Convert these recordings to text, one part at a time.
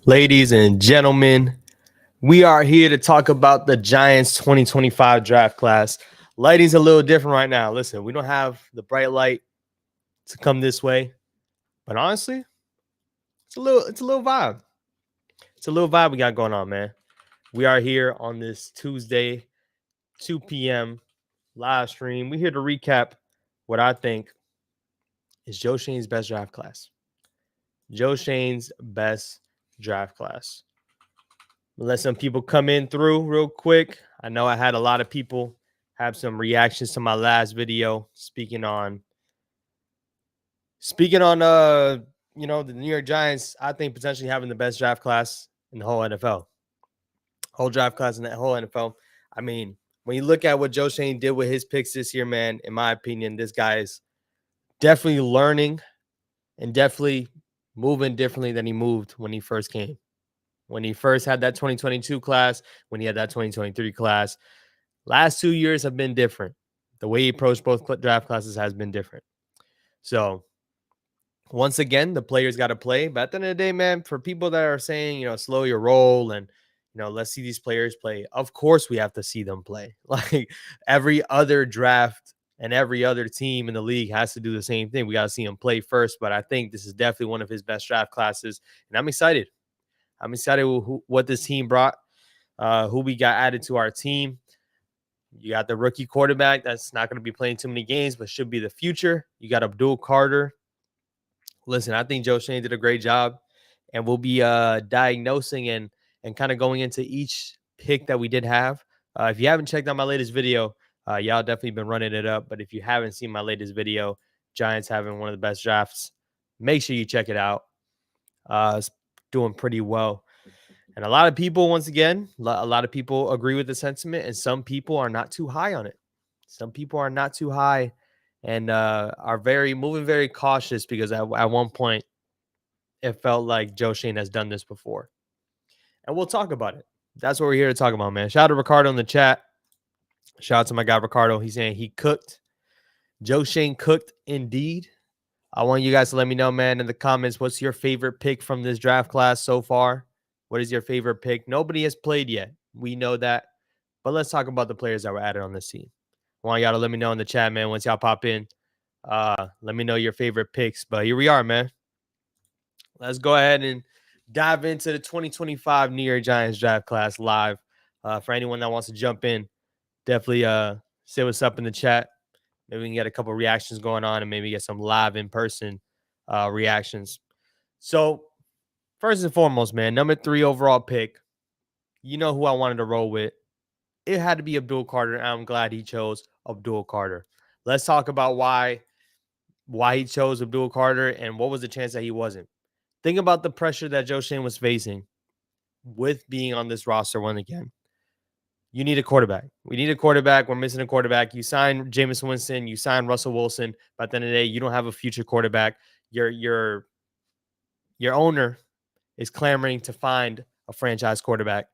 Ladies and gentlemen, we are here to talk about the Giants 2025 draft class. Lighting's a little different right now. Listen, we don't have the bright light to come this way, but honestly, it's a little vibe. It's a little vibe we got going on, man. We are here on this Tuesday, 2 p.m. live stream. We're here to recap what I think is Joe Shane's best draft class. Joe Shane's best draft class. Let some people come in through real quick. I know I had a lot of people have some reactions to my last video speaking on the New York Giants, I think potentially having the best draft class in the whole NFL. Whole draft class in the whole NFL. I mean, when you look at what Joe Shane did with his picks this year, man, in my opinion, this guy is definitely learning and definitely moving differently than he moved when he first came. When he first had that 2022 class, when he had that 2023 class. Last 2 years have been different. The way he approached both draft classes has been different. So, once again, the players got to play. But at the end of the day, man, for people that are saying, slow your roll and, let's see these players play, of course we have to see them play. Like every other draft and every other team in the league has to do the same thing. We got to see him play first. But I think this is definitely one of his best draft classes. And I'm excited. I'm excited with what this team brought, who we got added to our team. You got the rookie quarterback that's not going to be playing too many games, but should be the future. You got Abdul Carter. Listen, I think Joe Shane did a great job, and we'll be diagnosing and kind of going into each pick that we did have. If you haven't checked out my latest video, y'all definitely been running it up. But if you haven't seen my latest video, Giants having one of the best drafts, make sure you check it out. It's doing pretty well. And a lot of people, once again, a lot of people agree with the sentiment, and some people are not too high on it. Some people are not too high and are moving very cautious because at one point it felt like Joe Shane has done this before. And we'll talk about it. That's what we're here to talk about, man. Shout out to Ricardo in the chat. Shout out to my guy Ricardo. He's saying he cooked. Joe Shane cooked indeed. I want you guys to let me know, man, in the comments, what's your favorite pick from this draft class so far? What is your favorite pick? Nobody has played yet. We know that. But let's talk about the players that were added on this team. I want y'all to let me know in the chat, man, once y'all pop in. Let me know your favorite picks. But here we are, man. Let's go ahead and dive into the 2025 New York Giants draft class live. For anyone that wants to jump in, definitely say what's up in the chat. Maybe we can get a couple reactions going on and maybe get some live in-person reactions. So, first and foremost, man, number 3 overall pick. You know who I wanted to roll with. It had to be Abdul Carter, and I'm glad he chose Abdul Carter. Let's talk about why he chose Abdul Carter and what was the chance that he wasn't. Think about the pressure that Joe Shane was facing with being on this roster once again. You need a quarterback. We need a quarterback. We're missing a quarterback. You sign Jameis Winston. You sign Russell Wilson. But at the end of the day, you don't have a future quarterback. Your owner is clamoring to find a franchise quarterback.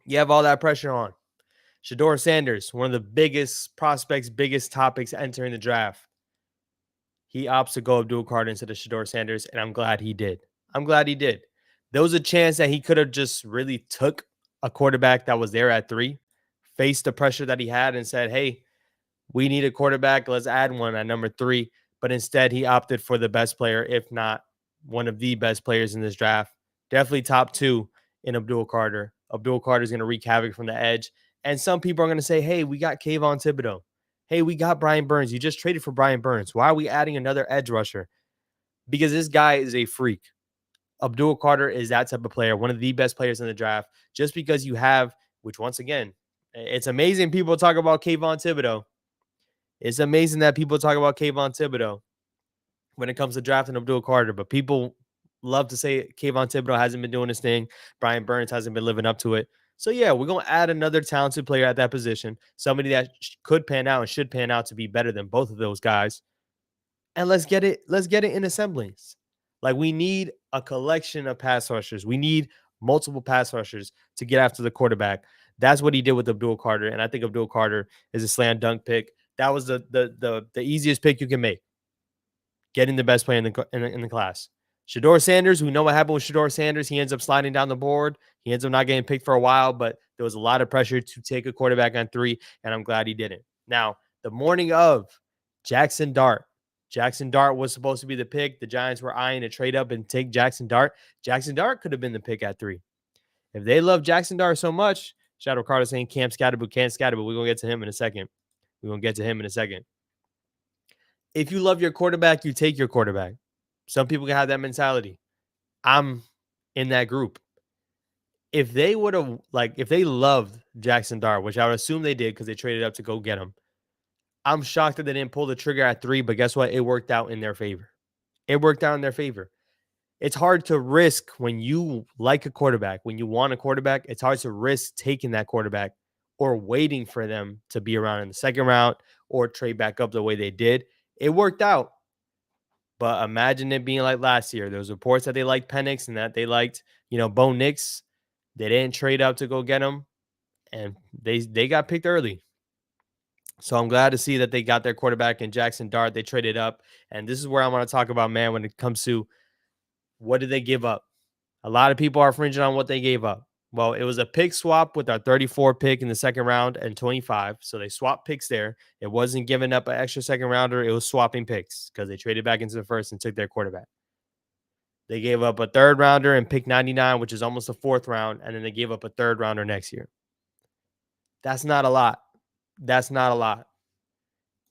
You have all that pressure on. Shedeur Sanders, one of the biggest prospects, biggest topics entering the draft. He opts to go Abdul Carter instead of Shedeur Sanders, and I'm glad he did. There was a chance that he could have just really took a quarterback that was there at 3, faced the pressure that he had, and said, hey, we need a quarterback. Let's add one at number 3. But instead, he opted for the best player, if not one of the best players in this draft. Definitely top 2 in Abdul Carter. Abdul Carter is going to wreak havoc from the edge. And some people are going to say, hey, we got Kayvon Thibodeau. Hey, we got Brian Burns. You just traded for Brian Burns. Why are we adding another edge rusher? Because this guy is a freak. Abdul Carter is that type of player, one of the best players in the draft. Just because you have, which once again, it's amazing people talk about Kayvon Thibodeau. It's amazing that people talk about Kayvon Thibodeau when it comes to drafting Abdul Carter. But people love to say Kayvon Thibodeau hasn't been doing his thing. Brian Burns hasn't been living up to it. So, yeah, we're going to add another talented player at that position, somebody that could pan out and should pan out to be better than both of those guys. And let's get it in assemblies. Like, we need a collection of pass rushers. We need multiple pass rushers to get after the quarterback. That's what he did with Abdul Carter, and I think Abdul Carter is a slam dunk pick. That was the easiest pick you can make, getting the best player in the class. Shador Sanders, we know what happened with Shador Sanders. He ends up sliding down the board. He ends up not getting picked for a while, but there was a lot of pressure to take a quarterback on 3, and I'm glad he didn't. Now, the morning of, Jackson Dart. Jackson Dart was supposed to be the pick. The Giants were eyeing to trade up and take Jackson Dart. Jackson Dart could have been the pick at 3. If they love Jackson Dart so much, Shadow Carter saying Cam Scatterbo, Cam Scatterbo. We're going to get to him in a second. If you love your quarterback, you take your quarterback. Some people can have that mentality. I'm in that group. If they would have, if they loved Jackson Dart, which I would assume they did because they traded up to go get him, I'm shocked that they didn't pull the trigger at 3, but guess what? It worked out in their favor. It's hard to risk when you like a quarterback, when you want a quarterback, it's hard to risk taking that quarterback or waiting for them to be around in the second round or trade back up the way they did. It worked out. But imagine it being like last year. There was reports that they liked Penix and that they liked, Bo Nix. They didn't trade up to go get him, and they got picked early. So I'm glad to see that they got their quarterback in Jackson Dart. They traded up, and this is where I want to talk about, man, when it comes to what did they give up? A lot of people are fringing on what they gave up. Well, it was a pick swap with our 34 pick in the second round and 25. So they swapped picks there. It wasn't giving up an extra second rounder. It was swapping picks because they traded back into the first and took their quarterback. They gave up a third rounder and pick 99, which is almost a fourth round. And then they gave up a third rounder next year. That's not a lot.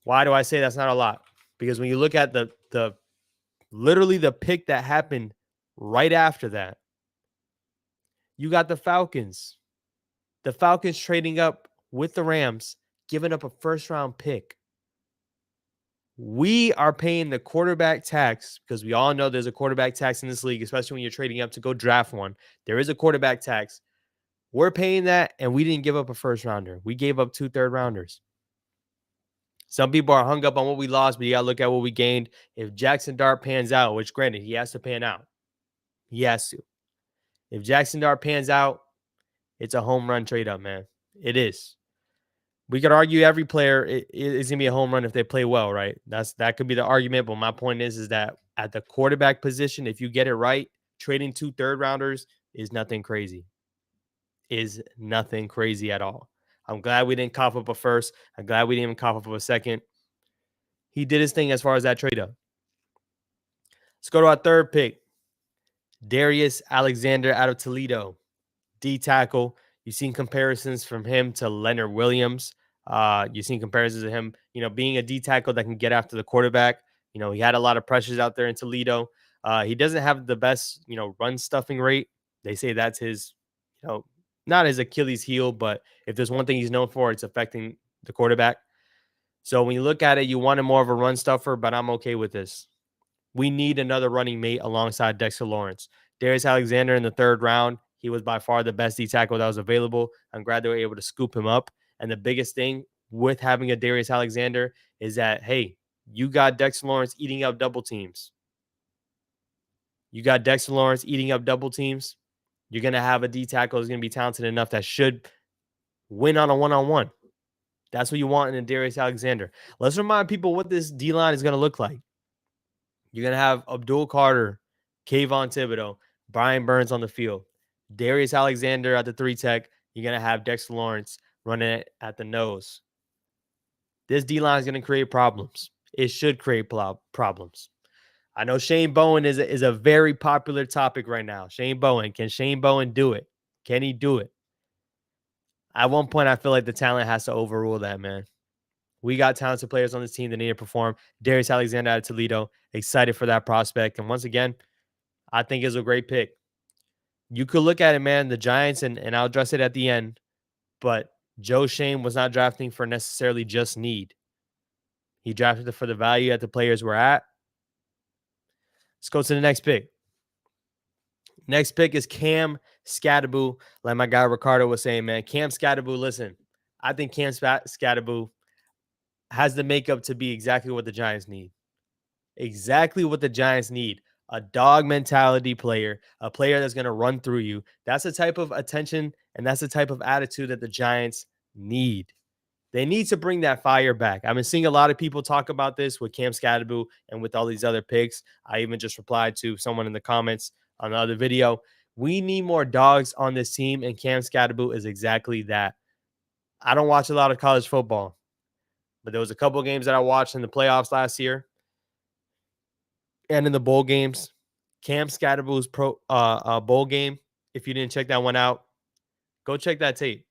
Why do I say that's not a lot? Because when you look at the literally the pick that happened right after that, you got the Falcons. The Falcons trading up with the Rams, giving up a first-round pick. We are paying the quarterback tax because we all know there's a quarterback tax in this league, especially when you're trading up to go draft one. There is a quarterback tax. We're paying that, and we didn't give up a first-rounder. We gave up 2 third-rounders. Some people are hung up on what we lost, but you got to look at what we gained. If Jackson Dart pans out, which granted, he has to pan out. He has to. If Jackson Dart pans out, it's a home run trade up, man. It is. We could argue every player is going to be a home run if they play well, right? That could be the argument, but my point is that at the quarterback position, if you get it right, trading 2 third-rounders is nothing crazy. Is nothing crazy at all. I'm glad we didn't cough up a first. I'm glad we didn't even cough up a second. He did his thing as far as that trade up. Let's go to our third pick. Darius Alexander out of Toledo. D tackle. You've seen comparisons from him to Leonard Williams. You've seen comparisons of him, being a D tackle that can get after the quarterback. He had a lot of pressures out there in Toledo. He doesn't have the best, run stuffing rate. They say that's his, not his Achilles heel, but if there's one thing he's known for, it's affecting the quarterback. So when you look at it, you wanted more of a run stuffer, but I'm okay with this. We need another running mate alongside Dexter Lawrence. Darius Alexander in the third round, he was by far the best D tackle that was available. I'm glad they were able to scoop him up. And the biggest thing with having a Darius Alexander is that, hey, you got Dexter Lawrence eating up double teams. You're going to have a D tackle who's going to be talented enough that should win on a one-on-one. That's what you want in a Darius Alexander. Let's remind people what this D-line is going to look like. You're going to have Abdul Carter, Kayvon Thibodeau, Brian Burns on the field. Darius Alexander at the 3 tech. You're going to have Dexter Lawrence running it at the nose. This D-line is going to create problems. It should create problems. I know Shane Bowen is a very popular topic right now. Shane Bowen. Can Shane Bowen do it? Can he do it? At one point, I feel like the talent has to overrule that, man. We got talented players on this team that need to perform. Darius Alexander out of Toledo. Excited for that prospect. And once again, I think it's a great pick. You could look at it, man. The Giants, and I'll address it at the end, but Joe Schoen was not drafting for necessarily just need. He drafted for the value that the players were at. Let's go to the next pick. Next pick is Cam Scatterbo. Like my guy Ricardo was saying, man, Cam Scatterbo, listen, I think Cam Scatterbo has the makeup to be exactly what the Giants need. Exactly what the Giants need. A dog mentality player, a player that's going to run through you. That's the type of attention and that's the type of attitude that the Giants need. They need to bring that fire back. I've been seeing a lot of people talk about this with Cam Scadaboo and with all these other picks. I even just replied to someone in the comments on the other video. We need more dogs on this team, and Cam Scadaboo is exactly that. I don't watch a lot of college football, but there was a couple of games that I watched in the playoffs last year and in the bowl games. Cam Scadaboo's bowl game, if you didn't check that one out, go check that tape.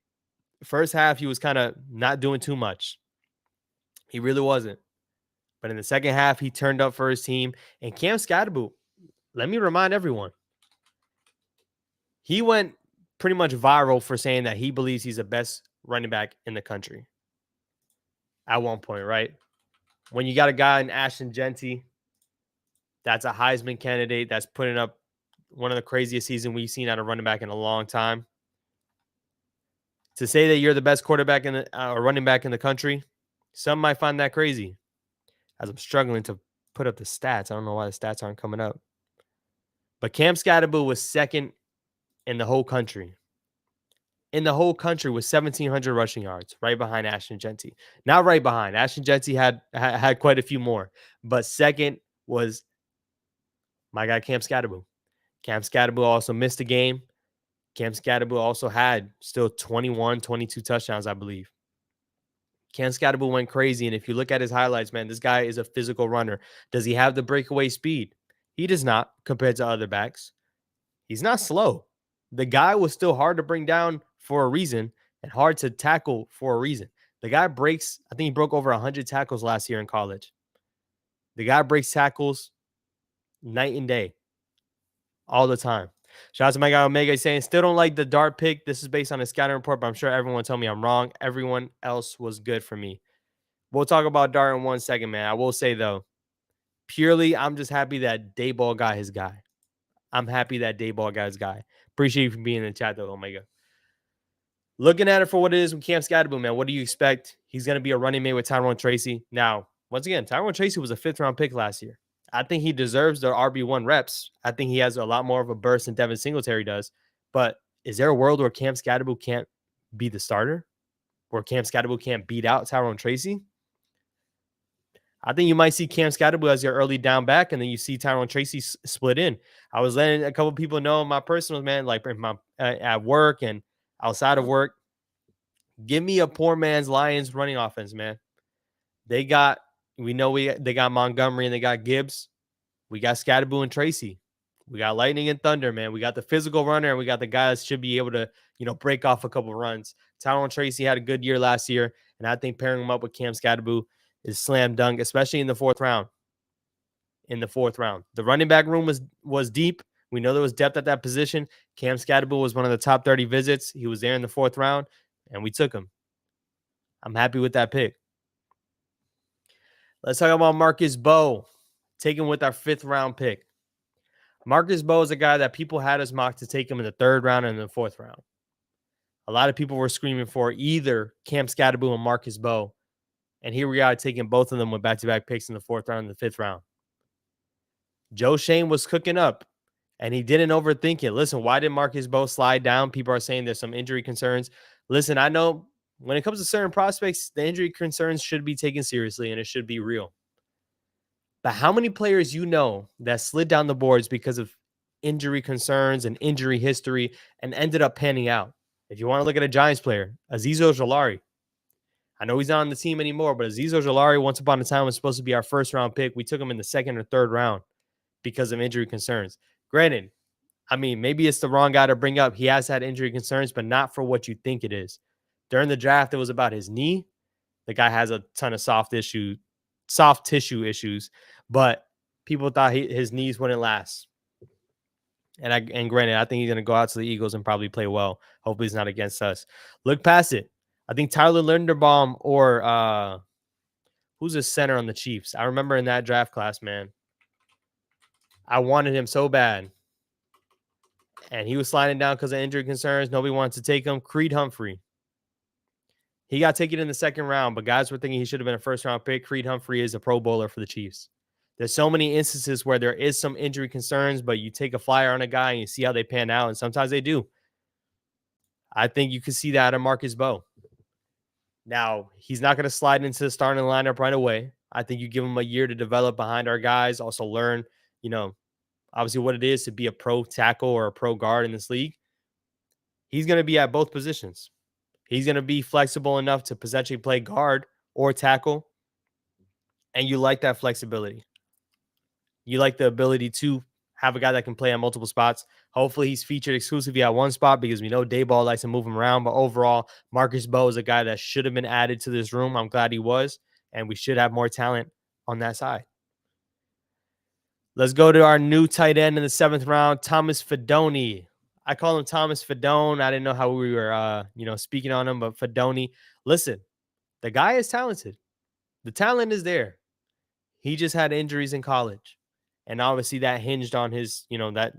First half, he was kind of not doing too much. He really wasn't. But in the second half, he turned up for his team. And Cam Scadaboo, let me remind everyone, he went pretty much viral for saying that he believes he's the best running back in the country at one point, right? When you got a guy in Ashton Genty, that's a Heisman candidate that's putting up one of the craziest seasons we've seen out of running back in a long time. To say that you're the best quarterback in the or running back in the country, some might find that crazy. As I'm struggling to put up the stats, I don't know why the stats aren't coming up. But Cam Scadaboo was second in the whole country. In the whole country with 1,700 rushing yards, right behind Ashton Genty. Not right behind. Ashton Genty had quite a few more, but second was my guy Cam Scadaboo. Cam Scadaboo also missed a game. Cam Scadaboo also had still 21, 22 touchdowns, I believe. Cam Scadaboo went crazy, and if you look at his highlights, man, this guy is a physical runner. Does he have the breakaway speed? He does not compared to other backs. He's not slow. The guy was still hard to bring down for a reason and hard to tackle for a reason. The guy breaks, I think he broke over 100 tackles last year in college. The guy breaks tackles night and day all the time. Shout out to my guy Omega saying, still don't like the dart pick. This is based on a scouting report, but I'm sure everyone will tell me I'm wrong. Everyone else was good for me. We'll talk about dart in 1 second, man. I will say, though, purely, I'm just happy that Dayball got his guy. I'm happy that Dayball got his guy. Appreciate you for being in the chat, though, Omega. Looking at it for what it is with Cam Scadaboo, man, what do you expect? He's going to be a running mate with Tyrone Tracy. Now, once again, Tyrone Tracy was a 5th-round pick last year. I think he deserves the RB1 reps. I think he has a lot more of a burst than Devin Singletary does. But is there a world where Cam Scadaboo can't be the starter? Where Cam Scadaboo can't beat out Tyrone Tracy? I think you might see Cam Scadaboo as your early down back, and then you see Tyrone Tracy split in. I was letting a couple people know in my personals, man, like at work and outside of work. Give me a poor man's Lions running offense, man. They got Montgomery and they got Gibbs. We got Scadaboo and Tracy. We got lightning and thunder, man. We got the physical runner, and we got the guy that should be able to, break off a couple runs. Tyrone Tracy had a good year last year, and I think pairing him up with Cam Scadaboo is slam dunk, especially in the 4th round. The running back room was deep. We know there was depth at that position. Cam Scadaboo was one of the top 30 visits. He was there in the 4th round, and we took him. I'm happy with that pick. Let's talk about Marcus Bowe, taken with our 5th round pick. Marcus Bowe is a guy that people had us mocked to take him in the 3rd round and the 4th round. A lot of people were screaming for either Cam Scadaboo and Marcus Bowe. And here we are taking both of them with back-to-back picks in the 4th round and the 5th round. Joe Schoen was cooking up, and he didn't overthink it. Listen, why did Marcus Bowe slide down? People are saying there's some injury concerns. Listen, I know when it comes to certain prospects, the injury concerns should be taken seriously, and it should be real. But how many players you know that slid down the boards because of injury concerns and injury history and ended up panning out? If you want to look at a Giants player, Azeez Ojulari. I know he's not on the team anymore, but Azeez Ojulari, once upon a time, was supposed to be our 1st round pick. We took him in the 2nd or 3rd round because of injury concerns. Granted, I mean, maybe it's the wrong guy to bring up. He has had injury concerns, but not for what you think it is. During the draft, it was about his knee. The guy has a ton of soft tissue issues, but people thought his knees wouldn't last. And granted, I think he's going to go out to the Eagles and probably play well. Hopefully he's not against us. Look past it. I think Tyler Linderbaum or who's a center on the Chiefs? I remember in that draft class, man. I wanted him so bad. And he was sliding down because of injury concerns. Nobody wanted to take him. Creed Humphrey. He got taken in the 2nd round, but guys were thinking he should have been a 1st round pick. Creed Humphrey is a Pro Bowler for the Chiefs. There's so many instances where there is some injury concerns, but you take a flyer on a guy and you see how they pan out, and sometimes they do. I think you can see that out of Marcus Bowe. Now, he's not going to slide into the starting lineup right away. I think you give him a year to develop behind our guys, also learn, you know, obviously what it is to be a pro tackle or a pro guard in this league. He's going to be at both positions. He's going to be flexible enough to potentially play guard or tackle. And you like that flexibility. You like the ability to have a guy that can play on multiple spots. Hopefully, he's featured exclusively at one spot because we know Dayball likes to move him around. But overall, Marcus Bowe is a guy that should have been added to this room. I'm glad he was. And we should have more talent on that side. Let's go to our new tight end in the 7th round, Thomas Fidone. I call him Thomas Fidone. I didn't know how we were, speaking on him, but Fidone. Listen, the guy is talented. The talent is there. He just had injuries in college. And obviously that hinged on his, that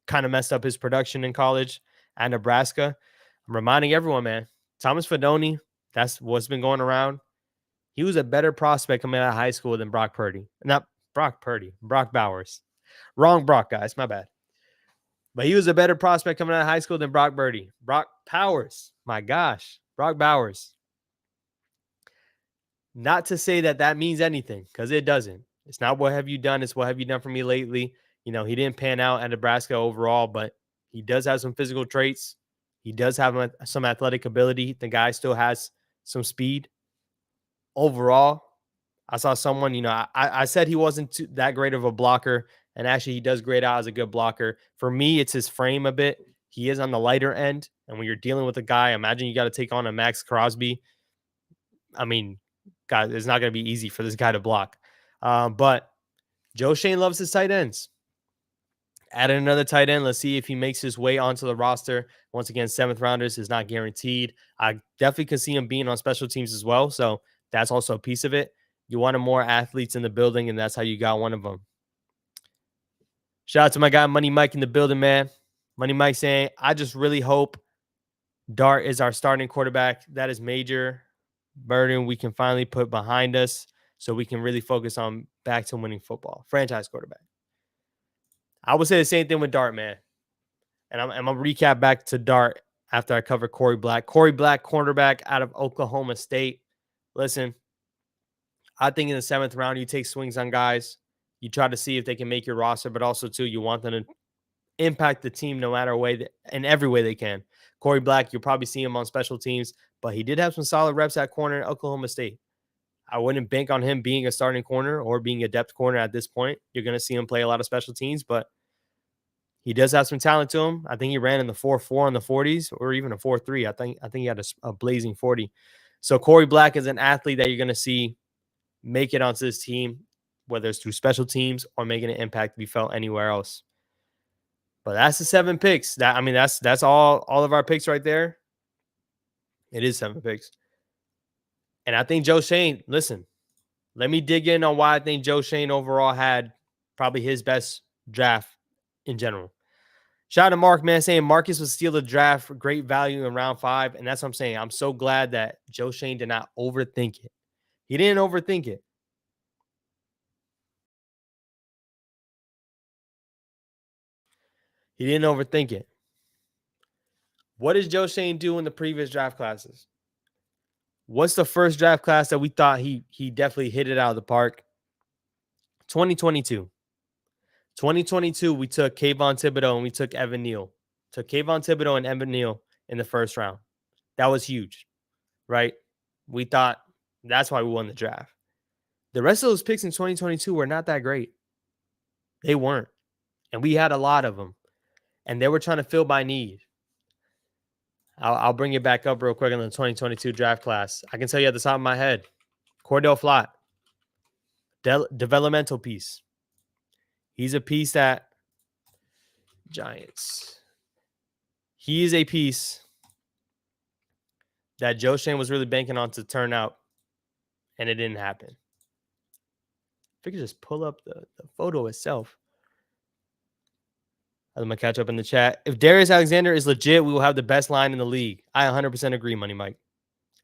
kind of messed up his production in college at Nebraska. I'm reminding everyone, man, Thomas Fidone, that's what's been going around. He was a better prospect coming out of high school than Brock Purdy. Not Brock Purdy, Brock Bowers. Wrong Brock, guys. My bad. But he was a better prospect coming out of high school than Brock Purdy. Brock Powers. My gosh. Brock Bowers. Not to say that that means anything, because it doesn't. It's not what have you done. It's what have you done for me lately. He didn't pan out at Nebraska overall, but he does have some physical traits. He does have some athletic ability. The guy still has some speed. Overall, I saw someone, I said he wasn't that great of a blocker, and actually he does grade out as a good blocker. For me, it's his frame a bit. He is on the lighter end, and when you're dealing with a guy, imagine you got to take on a Max Crosby. I mean, God, it's not going to be easy for this guy to block. But Joe Schoen loves his tight ends. Added another tight end. Let's see if he makes his way onto the roster. Once again, 7th rounders is not guaranteed. I definitely could see him being on special teams as well. So that's also a piece of it. You wanted more athletes in the building, and that's how you got one of them. Shout out to my guy, Money Mike, in the building, man. Money Mike saying, I just really hope Dart is our starting quarterback. That is major burden we can finally put behind us so we can really focus on back to winning football. Franchise quarterback. I would say the same thing with Dart, man. And I'm going to recap back to Dart after I cover Corey Black. Corey Black, cornerback out of Oklahoma State. Listen, I think in the 7th round, you take swings on guys. You try to see if they can make your roster, but also, too, you want them to impact the team no matter in every way they can. Corey Black, you'll probably see him on special teams, but he did have some solid reps at corner in Oklahoma State. I wouldn't bank on him being a starting corner or being a depth corner at this point. You're going to see him play a lot of special teams, but he does have some talent to him. I think he ran in the 4.4 on the 40s or even a 4.3. I think he had a blazing 40. So Corey Black is an athlete that you're going to see make it onto this team, whether it's through special teams or making an impact to be felt anywhere else. But that's the 7 picks. That's all of our picks right there. It is 7 picks. And I think Joe Schoen, listen, let me dig in on why I think Joe Schoen overall had probably his best draft in general. Shout out to Mark, man, saying Marcus would steal the draft for great value in round 5. And that's what I'm saying. I'm so glad that Joe Schoen did not overthink it. He didn't overthink it. He didn't overthink it. What does Joe Schoen do in the previous draft classes? What's the first draft class that we thought he definitely hit it out of the park? 2022. 2022, we took Kayvon Thibodeau and we took Evan Neal. Took Kayvon Thibodeau and Evan Neal in the first round. That was huge, right? We thought that's why we won the draft. The rest of those picks in 2022 were not that great. They weren't. And we had a lot of them. And they were trying to fill by need. I'll bring it back up real quick in the 2022 draft class. I can tell you at the top of my head, Cordell Flott, developmental piece. He's a piece that Giants. He is a piece that Joe Schoen was really banking on to turn out, and it didn't happen. If I could just pull up the photo itself. I'm going to catch up in the chat. If Darius Alexander is legit, we will have the best line in the league. I 100% agree, Money Mike.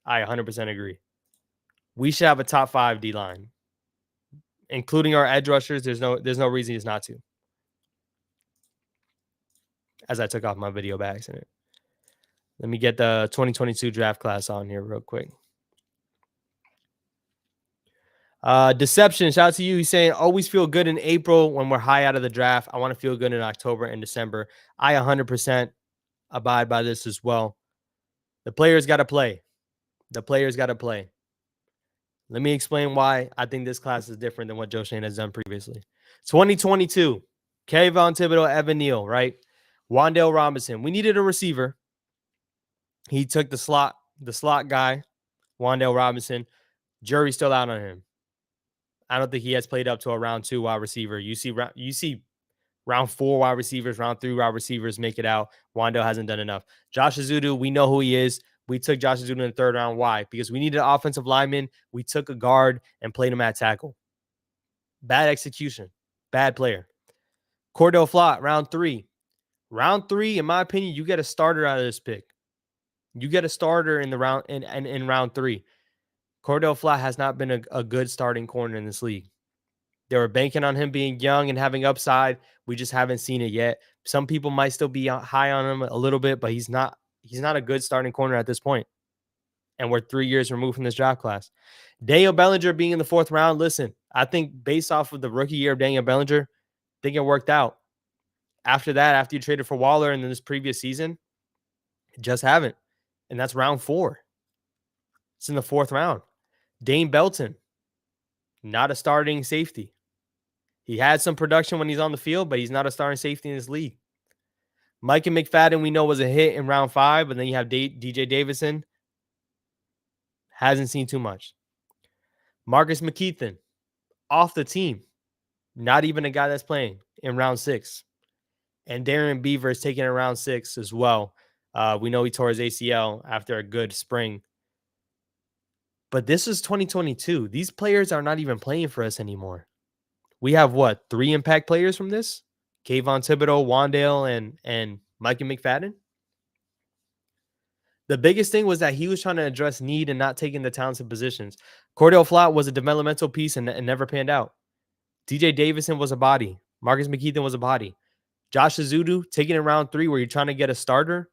I 100% agree. We should have a top 5 D line, including our edge rushers. There's no reason he's not to. As I took off my video by accident. Let me get the 2022 draft class on here real quick. Deception, shout out to you. He's saying, always feel good in April when we're high out of the draft. I want to feel good in October and December. I 100% abide by this as well. The players got to play. The players got to play. Let me explain why I think this class is different than what Joe Schoen has done previously. 2022, Kayvon Thibodeau, Evan Neal, right? Wan'Dale Robinson. We needed a receiver. He took the slot guy, Wan'Dale Robinson. Jury's still out on him. I don't think he has played up to a round 2 wide receiver. You see round 4 wide receivers, round 3 wide receivers make it out. Wan'Dale hasn't done enough. Josh Azudu, we know who he is. We took Josh Azudu in the 3rd round. Why? Because we needed an offensive lineman. We took a guard and played him at tackle. Bad execution. Bad player. Cordell Flott, round 3. Round 3, in my opinion, you get a starter out of this pick. You get a starter in the round in round 3. Cordell Flott has not been a good starting corner in this league. They were banking on him being young and having upside. We just haven't seen it yet. Some people might still be high on him a little bit, but he's not a good starting corner at this point. And we're 3 years removed from this draft class. Daniel Bellinger being in the 4th round. Listen, I think based off of the rookie year of Daniel Bellinger, I think it worked out. After that, after you traded for Waller and then this previous season, just haven't. And that's round 4. It's in the 4th round. Dane Belton, not a starting safety. He had some production when he's on the field, but he's not a starting safety in this league. Micah McFadden, we know, was a hit in round 5, but then you have DJ Davison. Hasn't seen too much. Marcus McKeithen, off the team. Not even a guy that's playing in round 6. And Darren Beaver is taking in round 6 as well. We know he tore his ACL after a good spring. But this is 2022. These players are not even playing for us anymore. We have, 3 impact players from this? Kayvon Thibodeau, Wan'Dale, and Micah McFadden? The biggest thing was that he was trying to address need and not taking the talented positions. Cordell Flott was a developmental piece and never panned out. DJ Davison was a body. Marcus McKeithen was a body. Josh Azudu, taking in round 3 where you're trying to get a starter,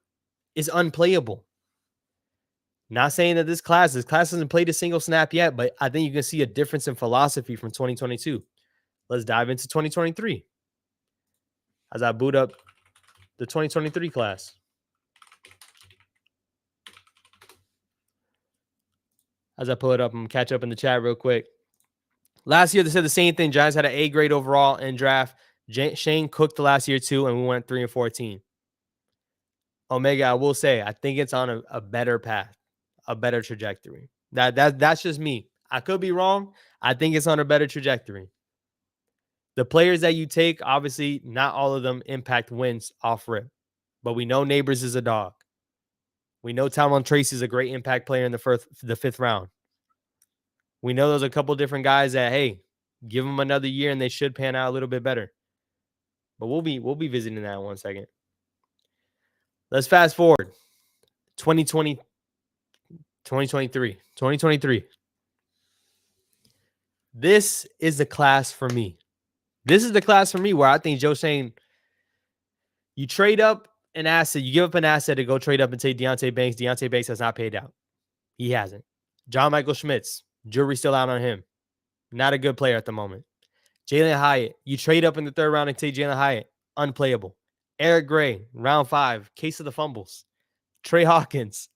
is unplayable. Not saying that this class hasn't played a single snap yet, but I think you can see a difference in philosophy from 2022. Let's dive into 2023 as I boot up the 2023 class. As I pull it up and catch up in the chat real quick. Last year, they said the same thing. Giants had an A grade overall in draft. Shane cooked the last year too, and we went 3-14. Omega, I will say, I think it's on a better path, a better trajectory. That's just me. I could be wrong. I think it's on a better trajectory. The players that you take, obviously, not all of them impact wins off rip. But we know Neighbors is a dog. We know Talon Tracy is a great impact player in the 5th round. We know there's a couple different guys that, hey, give them another year and they should pan out a little bit better. But we'll be visiting that in 1 second. Let's fast forward. 2023. This is the class for me. This is the class for me where I think Joe Schoen, you trade up an asset, you give up an asset to go trade up and take Deonte Banks. Deonte Banks has not paid out. He hasn't. John Michael Schmitz, jury's still out on him. Not a good player at the moment. Jalen Hyatt, you trade up in the 3rd round and take Jalen Hyatt. Unplayable. Eric Gray, round 5, case of the fumbles. Trey Hawkins,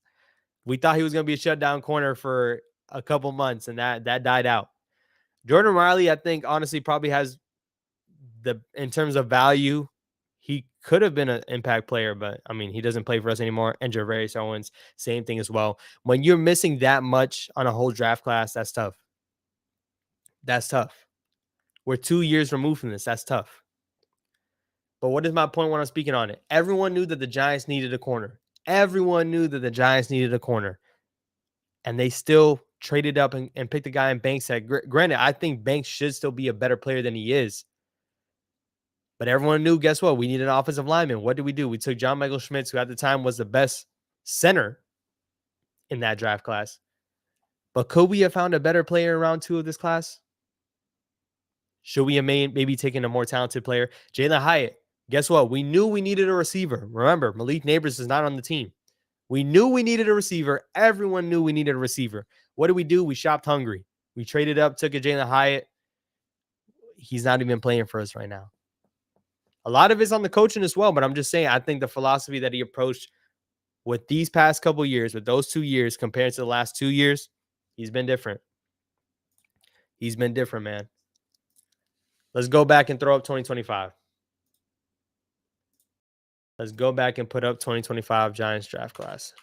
we thought he was going to be a shutdown corner for a couple months, and that died out. Jordan Riley, I think, honestly, probably has in terms of value, he could have been an impact player, but, I mean, he doesn't play for us anymore. And Javarius Owens, same thing as well. When you're missing that much on a whole draft class, that's tough. That's tough. We're 2 years removed from this. That's tough. But what is my point when I'm speaking on it? Everyone knew that the Giants needed a corner. Everyone knew that the Giants needed a corner. And they still traded up and picked a guy in Banks. Granted, I think Banks should still be a better player than he is. But everyone knew, guess what? We needed an offensive lineman. What did? We took John Michael Schmitz, who at the time was the best center in that draft class. But could we have found a better player in round 2 of this class? Should we have maybe taken a more talented player? Jalen Hyatt, guess what? We knew we needed a receiver. Remember, Malik Neighbors is not on the team. We knew we needed a receiver. Everyone knew we needed a receiver. What did we do? We shopped hungry. We traded up, took a Jalen Hyatt. He's not even playing for us right now. A lot of it's on the coaching as well, but I'm just saying, I think the philosophy that he approached with these past couple years, with those 2 years compared to the last 2 years, he's been different. He's been different, man. Let's go back and throw up 2025. Let's go back and put up 2025 Giants draft class.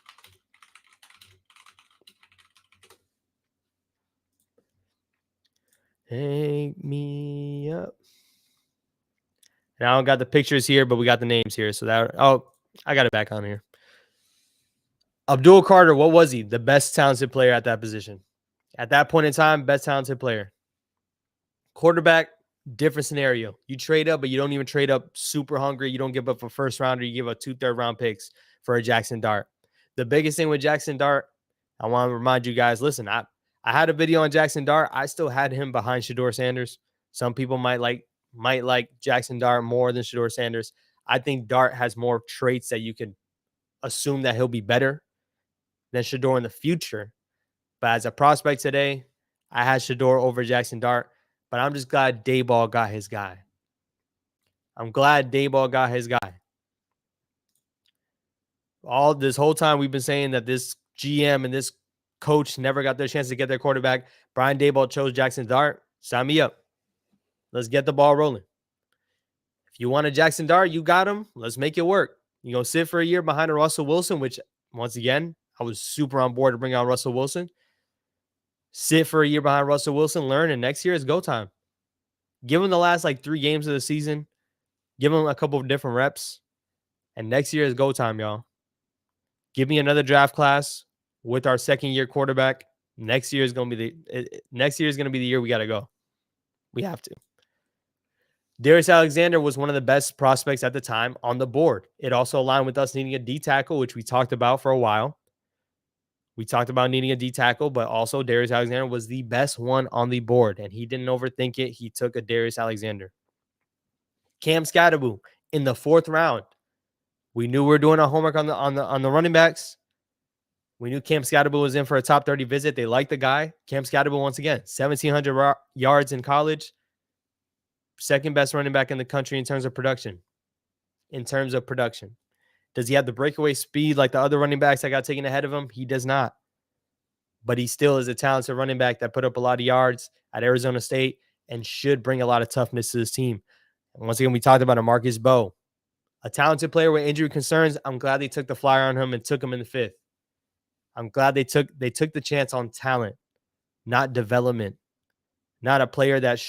Take me up. And I don't got the pictures here, but we got the names here. So that, oh, I got it back on here. Abdul Carter, what was he? The best talented player at that position. At that point in time, best talented player. Quarterback, different scenario. You trade up, but you don't even trade up super hungry. You don't give up a first rounder. You give up 2 third-round picks for a Jackson Dart. The biggest thing with Jackson Dart, I want to remind you guys, listen, I had a video on Jackson Dart. I still had him behind Shedeur Sanders. Some people might like Jackson Dart more than Shedeur Sanders. I think Dart has more traits that you can assume that he'll be better than Shedeur in the future. But as a prospect today, I had Shedeur over Jackson Dart. But I'm just glad Dayball got his guy. I'm glad Dayball got his guy. All this whole time we've been saying that this GM and this coach never got their chance to get their quarterback. Brian Dayball chose Jackson Dart. Sign me up. Let's get the ball rolling. If you want a Jackson Dart, you got him. Let's make it work. You're going to sit for a year behind a Russell Wilson, which, once again, I was super on board to bring out Russell Wilson. Sit for a year behind Russell Wilson, learn, and next year is go time. Give him the last 3 games of the season. Give him a couple of different reps. And next year is go time, y'all. Give me another draft class with our second-year quarterback. Next year is going to be the year we got to go. We have to. Darius Alexander was one of the best prospects at the time on the board. It also aligned with us needing a D tackle, which we talked about for a while. We talked about needing a D tackle, but also Darius Alexander was the best one on the board, and he didn't overthink it. He took a Darius Alexander. Cam Scatterbu in the 4th round. We knew we were doing our homework on the running backs. We knew Cam Scatterbu was in for a top 30 visit. They liked the guy. Cam Scatterbu, once again, 1,700 yards in college. Second best running back in the country in terms of production. Does he have the breakaway speed like the other running backs that got taken ahead of him? He does not. But he still is a talented running back that put up a lot of yards at Arizona State and should bring a lot of toughness to this team. And once again, we talked about Marcus Bowe, a talented player with injury concerns. I'm glad they took the flyer on him and took him in the 5th. I'm glad they took the chance on talent, not development, not a player that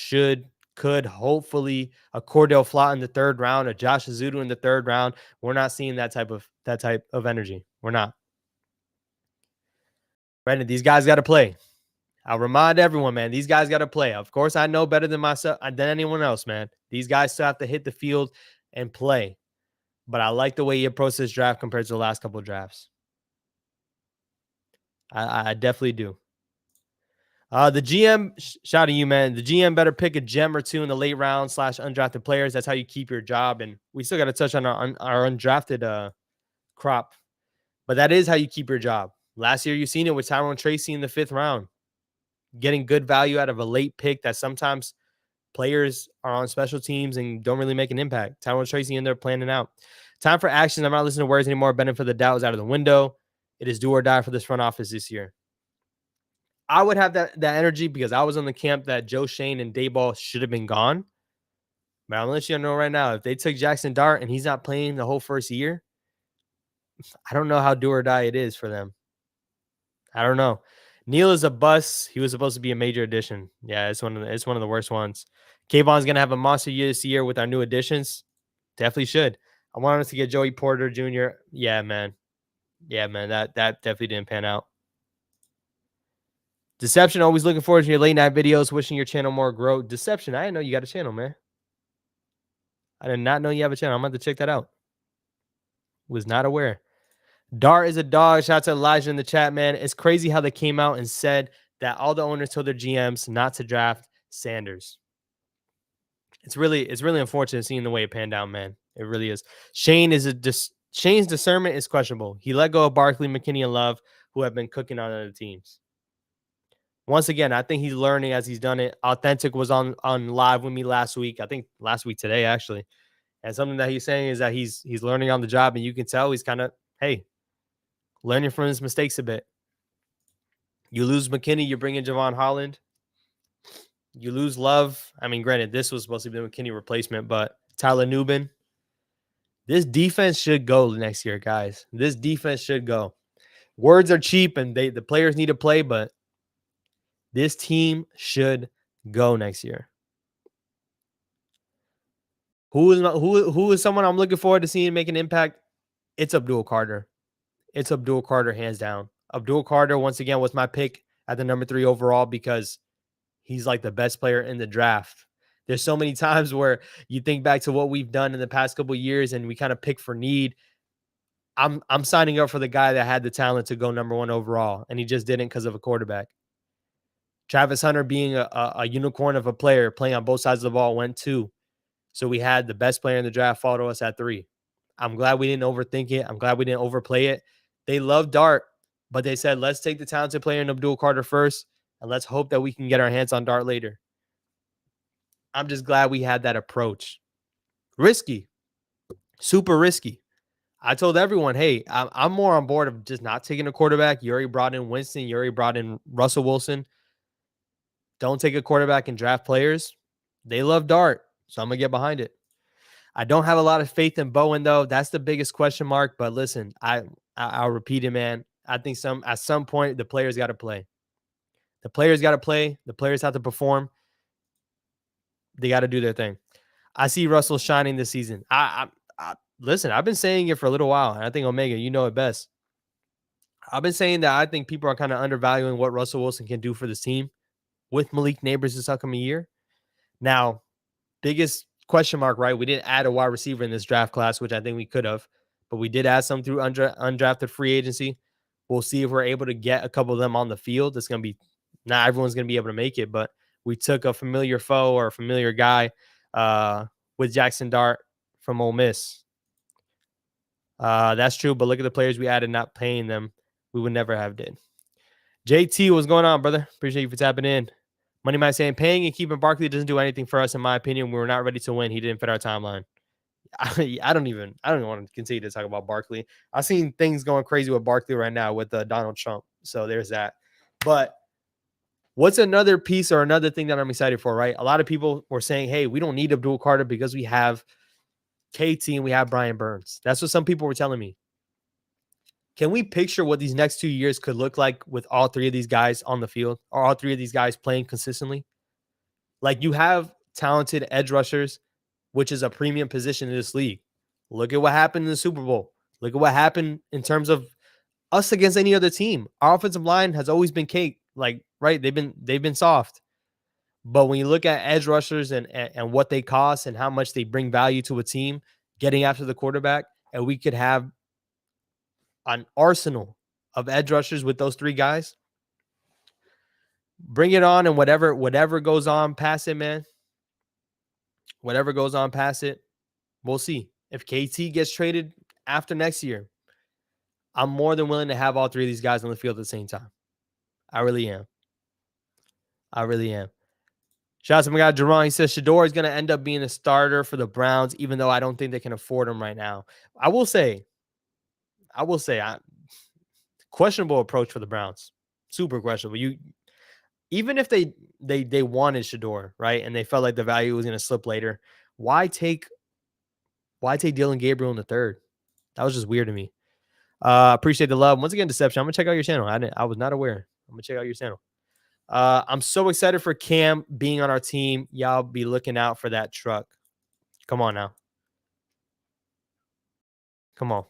could hopefully a Cordell Flott in the 3rd round, a Josh Azudu in the 3rd round. We're not seeing that type of energy. We're not. Brandon, these guys got to play. I'll remind everyone, man, these guys got to play. Of course, I know better than myself, than anyone else, man. These guys still have to hit the field and play. But I like the way he approached this draft compared to the last couple of drafts. I definitely do. The GM, shout out to you, man. The GM better pick a gem or 2 in the late round / undrafted players. That's how you keep your job. And we still got to touch on our undrafted crop. But that is how you keep your job. Last year, you've seen it with Tyrone Tracy in the 5th round. Getting good value out of a late pick that sometimes players are on special teams and don't really make an impact. Tyrone Tracy in there planning out. Time for action. I'm not listening to words anymore. Benefit of the doubt is out of the window. It is do or die for this front office this year. I would have that energy because I was on the camp that Joe Schoen and Dayball should have been gone. But I'll let you know right now, if they took Jackson Dart and he's not playing the whole first year, I don't know how do or die it is for them. I don't know. Neal is a bust. He was supposed to be a major addition. Yeah, it's one of the worst ones. Kayvon's gonna have a monster year this year with our new additions. Definitely should. I wanted us to get Joey Porter Jr. Yeah, man. That definitely didn't pan out. Deception, always looking forward to your late night videos. Wishing your channel more growth. Deception, I didn't know you got a channel, man. I did not know you have a channel. I'm going to check that out. Was not aware. Dart is a dog. Shout out to Elijah in the chat, man. It's crazy how they came out and said that all the owners told their GMs not to draft Sanders. It's really unfortunate seeing the way it panned out, man. It really is. Schoen is Shane's discernment is questionable. He let go of Barkley, McKinney, and Love, who have been cooking on other teams. Once again, I think he's learning as he's done it. Authentic was on live with me last week. I think last week today, actually. And something that he's saying is that he's learning on the job, and you can tell he's kind of, hey, learning from his mistakes a bit. You lose McKinney, you bring in Javon Holland. You lose Love. I mean, granted, this was supposed to be the McKinney replacement, but Tyler Nubin. This defense should go next year, guys. This defense should go. Words are cheap, and the players need to play, but this team should go next year. Who is someone I'm looking forward to seeing make an impact? It's Abdul Carter. It's Abdul Carter, hands down. Abdul Carter, once again, was my pick at the number 3 overall because he's like the best player in the draft. There's so many times where you think back to what we've done in the past couple of years and we kind of pick for need. I'm signing up for the guy that had the talent to go number 1 overall, and he just didn't because of a quarterback. Travis Hunter, being a unicorn of a player, playing on both sides of the ball, went 2. So we had the best player in the draft fall to us at 3. I'm glad we didn't overthink it. I'm glad we didn't overplay it. They love Dart, but they said, let's take the talented player in Abdul Carter first, and let's hope that we can get our hands on Dart later. I'm just glad we had that approach. Risky. Super risky. I told everyone, hey, I'm more on board of just not taking a quarterback. You already brought in Winston. You already brought in Russell Wilson. Don't take a quarterback and draft players. They love Dart, so I'm going to get behind it. I don't have a lot of faith in Bowen, though. That's the biggest question mark. But listen, I'll repeat it, man. I think at some point, the players got to play. The players got to play. The players have to perform. They got to do their thing. I see Russell shining this season. Listen, I've been saying it for a little while, and I think Omega, you know it best. I've been saying that I think people are kind of undervaluing what Russell Wilson can do for this team with Malik Neighbors this upcoming year. Now, biggest question mark, right? We didn't add a wide receiver in this draft class, which I think we could have, but we did add some through undrafted free agency. We'll see if we're able to get a couple of them on the field. It's going to be, not everyone's going to be able to make it, but we took a familiar foe or a familiar guy with Jackson Dart from Ole Miss. That's true, but look at the players we added, not paying them. We would never have did. JT, what's going on, brother? Appreciate you for tapping in. Money Man saying paying and keeping Barkley doesn't do anything for us, in my opinion. We were not ready to win. He didn't fit our timeline. I don't even want to continue to talk about Barkley. I've seen things going crazy with Barkley right now with Donald Trump. So there's that. But what's another piece or another thing that I'm excited for, right? A lot of people were saying, hey, we don't need Abdul Carter because we have KT and we have Brian Burns. That's what some people were telling me. Can we picture what these next 2 years could look like with all 3 of these guys on the field, or all 3 of these guys playing consistently? Like, you have talented edge rushers, which is a premium position in this league. Look at what happened in the Super Bowl. Look at what happened in terms of us against any other team. Our offensive line has always been cake. Like, right, they've been soft. But when you look at edge rushers and what they cost and how much they bring value to a team, getting after the quarterback, and we could have an arsenal of edge rushers with those 3 guys. Bring it on, and whatever goes on past it, man. Whatever goes on past it, we'll see. If KT gets traded after next year, I'm more than willing to have all 3 of these guys on the field at the same time. I really am. Shout out to my guy, Jerron. He says Shador is going to end up being a starter for the Browns, even though I don't think they can afford him right now. I will say, questionable approach for the Browns. Super questionable. Even if they wanted Shador, right, and they felt like the value was going to slip later, why take Dylan Gabriel in the 3rd? That was just weird to me. Appreciate the love. Once again, Deception. I'm gonna check out your channel. I was not aware. I'm gonna check out your channel. I'm so excited for Cam being on our team. Y'all be looking out for that truck. Come on now. Come on.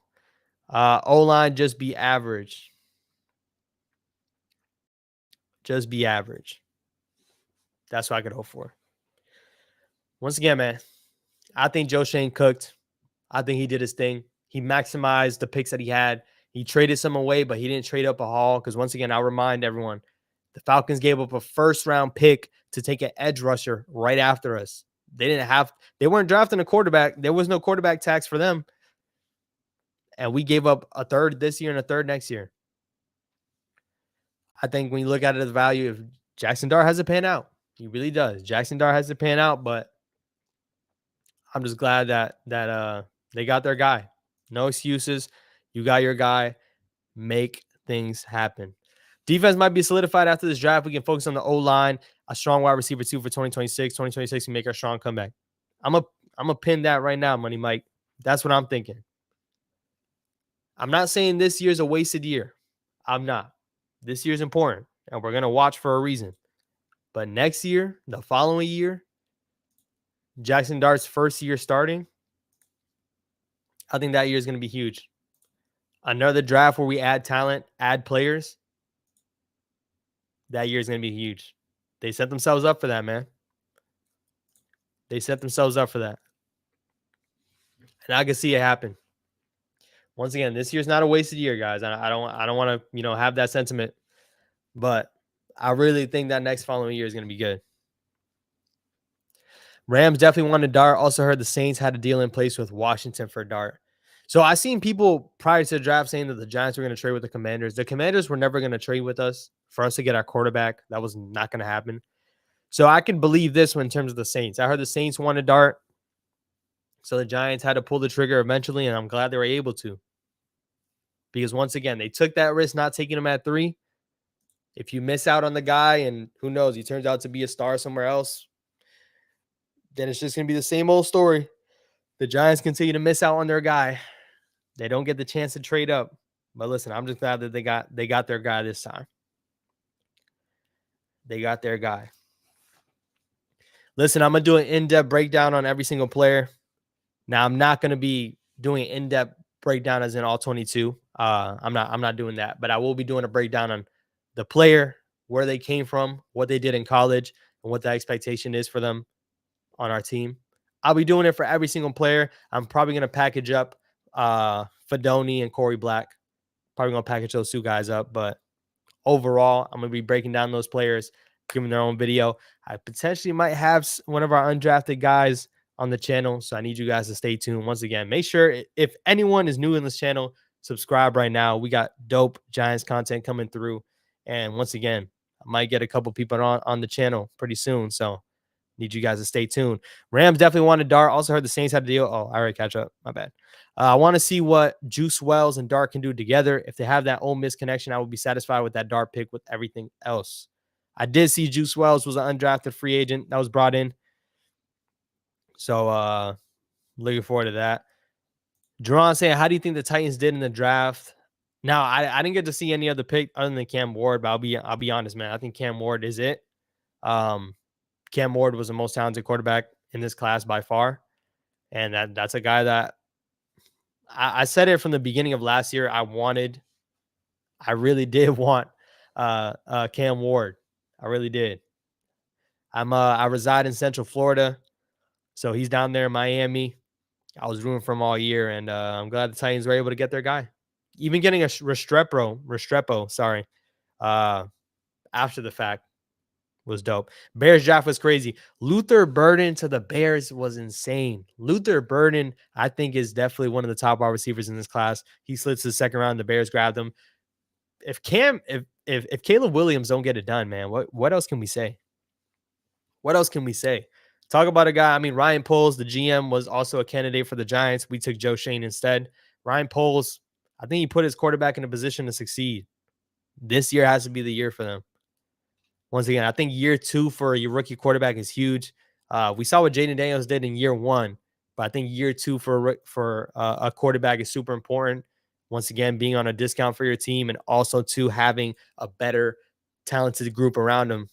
O-line, just be average. Just be average. That's what I could hope for. Once again, man, I think Joe Schoen cooked. I think he did his thing. He maximized the picks that he had. He traded some away, but he didn't trade up a haul because, once again, I'll remind everyone, the Falcons gave up a first-round pick to take an edge rusher right after us. They weren't drafting a quarterback. There was no quarterback tax for them. and we gave up a third this year and a third next year. I think when you look at it as value, if Jackson Dart has to pan out, he really does. Jackson Dart has to pan out, but I'm just glad that they got their guy. No excuses. You got your guy. Make things happen. Defense might be solidified after this draft. We can focus on the O-line, a strong wide receiver too for 2026. 2026 can make our strong comeback. I'm a pin that right now, Money Mike. That's what I'm thinking. I'm not saying this year's a wasted year. I'm not. This year's important, and we're gonna watch for a reason. But next year, the following year, Jackson Dart's first year starting, I think that year is gonna be huge. Another draft where we add talent, add players. That year is gonna be huge. They set themselves up for that, man. They set themselves up for that. And I can see it happen. Once again, this year's not a wasted year, guys. I don't want to, have that sentiment, but I really think that next following year is going to be good. Rams definitely wanted Dart. Also heard the Saints had a deal in place with Washington for Dart. So I seen people prior to the draft saying that the Giants were going to trade with the Commanders. The Commanders were never going to trade with us for us to get our quarterback. That was not going to happen. So I can believe this one in terms of the Saints. I heard the Saints wanted Dart. So the Giants had to pull the trigger eventually, and I'm glad they were able to. Because once again, they took that risk not taking him at 3. If you miss out on the guy and who knows, he turns out to be a star somewhere else, then it's just going to be the same old story. The Giants continue to miss out on their guy. They don't get the chance to trade up. But listen, I'm just glad that they got their guy this time. They got their guy. Listen, I'm going to do an in-depth breakdown on every single player. Now, I'm not going to be doing an in-depth breakdown as in all 22. I'm not doing that, but I will be doing a breakdown on the player, where they came from, what they did in college, and what the expectation is for them on our team. I'll be doing it for every single player. I'm probably going to package up Fedoni and Corey Black. Probably going to package those 2 guys up, but overall, I'm going to be breaking down those players, giving their own video. I potentially might have one of our undrafted guys on the channel, so I need you guys to stay tuned. Once again, make sure if anyone is new in this channel, subscribe right now. We got dope Giants content coming through, and once again, I might get a couple people on the channel pretty soon, so need you guys to stay tuned. Rams definitely wanted Dart. Also heard the Saints had a deal. Oh, I already catch up. My bad. I want to see what Juice Wells and Dart can do together. If they have that Ole Miss connection, I would be satisfied with that Dart pick with everything else. I did see Juice Wells was an undrafted free agent that was brought in. So looking forward to that. Jerron saying, how do you think the Titans did in the draft? Now, I didn't get to see any other pick other than Cam Ward, but I'll be honest, man. I think Cam Ward is it. Cam Ward was the most talented quarterback in this class by far. And that's a guy that I said it from the beginning of last year. I really did want Cam Ward. I really did. I reside in Central Florida, so he's down there in Miami. I was rooting for him all year, and I'm glad the Titans were able to get their guy. Even getting a Restrepo, sorry, after the fact was dope. Bears draft was crazy. Luther Burden to the Bears was insane. Luther Burden, I think, is definitely one of the top wide receivers in this class. He slid to the second round. The Bears grabbed him. If Caleb Williams don't get it done, man, what else can we say? What else can we say? Talk about a guy. I mean, Ryan Poles, the GM, was also a candidate for the Giants. We took Joe Schoen instead. Ryan Poles, I think he put his quarterback in a position to succeed. This year has to be the year for them. Once again, I think year 2 for your rookie quarterback is huge. We saw what Jaden Daniels did in year 1, but I think year 2 for a quarterback is super important. Once again, being on a discount for your team, and also to having a better talented group around him,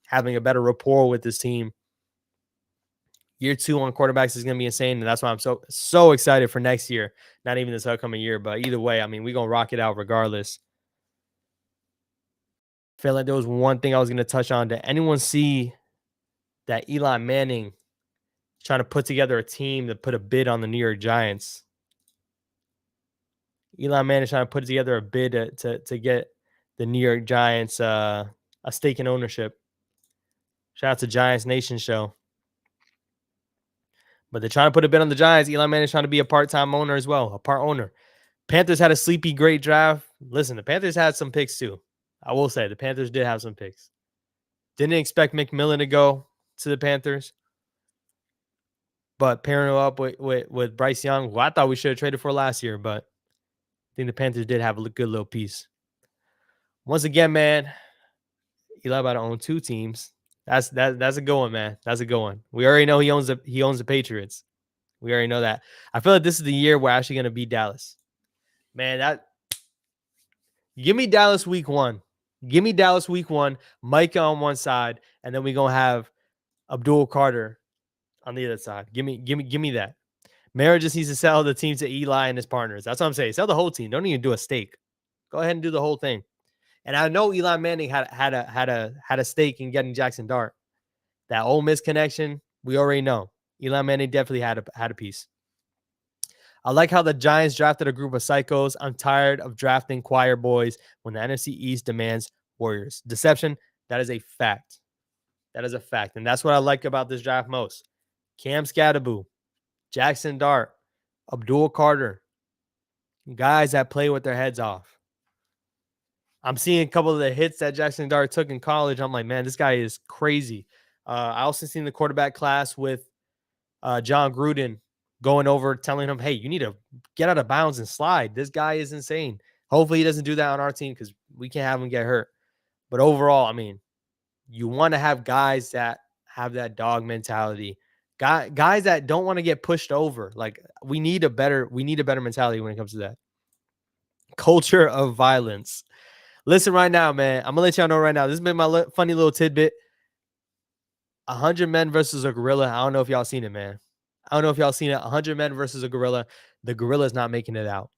having a better rapport with this team. Year 2 on quarterbacks is going to be insane, and that's why I'm so excited for next year. Not even this upcoming year, but either way, I mean, we're going to rock it out regardless. I feel like there was one thing I was going to touch on. Did anyone see that Eli Manning trying to put together a team to put a bid on the New York Giants? Eli Manning trying to put together a bid to get the New York Giants a stake in ownership. Shout out to Giants Nation Show. But they're trying to put a bit on the Giants. Eli Manning's trying to be a part-time owner as well, a part owner. Panthers had a sleepy great draft. Listen, the Panthers had some picks too. I will say the Panthers did have some picks. Didn't expect McMillan to go to the Panthers. But pairing him up with Bryce Young, who I thought we should have traded for last year, but I think the Panthers did have a good little piece. Once again, man, Eli about to own 2 teams. That's a good one, man. That's a good one. We already know he owns the Patriots. We already know that. I feel like this is the year we're actually going to beat Dallas. Man, give me Dallas week 1. Give me Dallas week 1, Micah on one side, and then we're going to have Abdul Carter on the other side. Give me that. Mara just needs to sell the team to Eli and his partners. That's what I'm saying. Sell the whole team. Don't even do a stake. Go ahead and do the whole thing. And I know Eli Manning had a stake in getting Jackson Dart. That Ole Miss connection, we already know. Eli Manning definitely had a piece. I like how the Giants drafted a group of psychos. I'm tired of drafting choir boys when the NFC East demands warriors. Deception, that is a fact. That is a fact. And that's what I like about this draft most. Cam Scatterboo, Jackson Dart, Abdul Carter, guys that play with their heads off. I'm seeing a couple of the hits that Jackson Dart took in college. I'm like, man, this guy is crazy. I also seen the quarterback class with John Gruden going over, telling him, hey, you need to get out of bounds and slide. This guy is insane. Hopefully he doesn't do that on our team because we can't have him get hurt. But overall, I mean, you want to have guys that have that dog mentality. Guys that don't want to get pushed over. Like we need a better mentality when it comes to that. Culture of violence. Listen right now, man. I'm going to let y'all know right now. This has been my funny little tidbit. 100 men versus a gorilla. I don't know if y'all seen it, man. I don't know if y'all seen it. 100 men versus a gorilla. The gorilla is not making it out.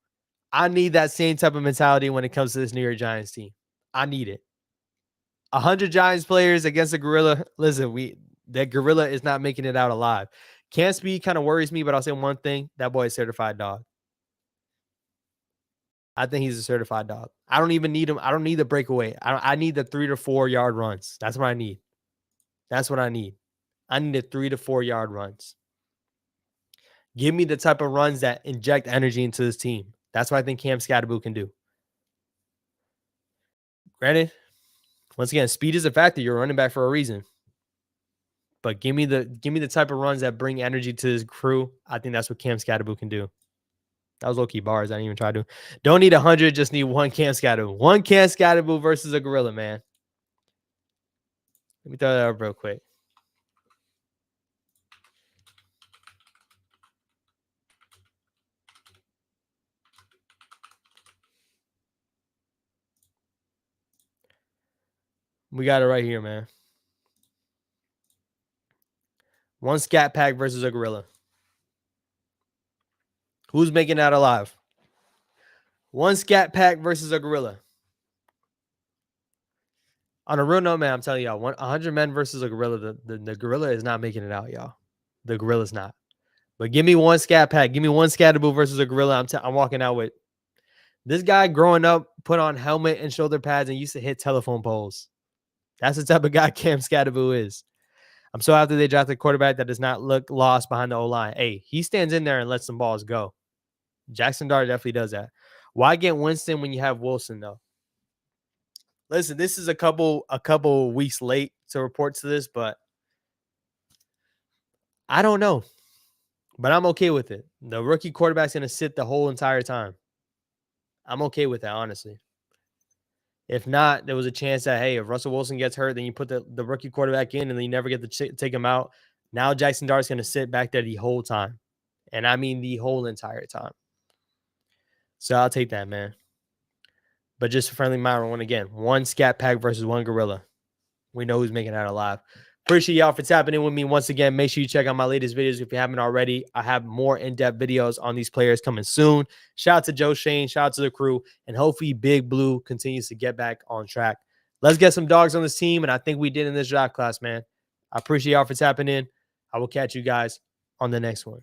I need that same type of mentality when it comes to this New York Giants team. I need it. 100 Giants players against a gorilla. Listen, that gorilla is not making it out alive. Cam Speed kind of worries me, but I'll say one thing. That boy is a certified dog. I think he's a certified dog. I don't even need him. I don't need the breakaway. I need the 3 to 4 yard runs. That's what I need. That's what I need. I need the 3 to 4 yard runs. Give me the type of runs that inject energy into this team. That's what I think Cam Scatterboo can do. Granted, once again, speed is a factor. You're running back for a reason. But give me the type of runs that bring energy to this crew. I think that's what Cam Scatterboo can do. That was low-key bars. I didn't even try to. Don't need 100. Just need one Cam Scatterboo. One Cam Scatterboo versus a gorilla, man. Let me throw that up real quick. We got it right here, man. One Scat Pack versus a gorilla. Who's making that alive? One Scat Pack versus a gorilla. On a real note, man, I'm telling y'all, 100 men versus a gorilla. The gorilla is not making it out, y'all. The gorilla's not. But give me one Scat Pack. Give me one Scatterboo versus a gorilla. I'm walking out with. This guy growing up put on helmet and shoulder pads and used to hit telephone poles. That's the type of guy Cam Scatterboo is. I'm so happy they drafted a quarterback that does not look lost behind the O-line. Hey, he stands in there and lets some balls go. Jackson Dart definitely does that. Why get Winston when you have Wilson, though? Listen, this is a couple weeks late to report to this, but I don't know. But I'm okay with it. The rookie quarterback's going to sit the whole entire time. I'm okay with that, honestly. If not, there was a chance that, hey, if Russell Wilson gets hurt, then you put the rookie quarterback in and then you never get to take him out. Now Jackson Dart's going to sit back there the whole time. And I mean the whole entire time. So I'll take that, man. But just a friendly reminder, one Scat Pack versus one gorilla. We know who's making that alive. Appreciate y'all for tapping in with me once again. Make sure you check out my latest videos if you haven't already. I have more in-depth videos on these players coming soon. Shout out to Joe Schoen. Shout out to the crew. And hopefully Big Blue continues to get back on track. Let's get some dogs on this team, and I think we did in this draft class, man. I appreciate y'all for tapping in. I will catch you guys on the next one.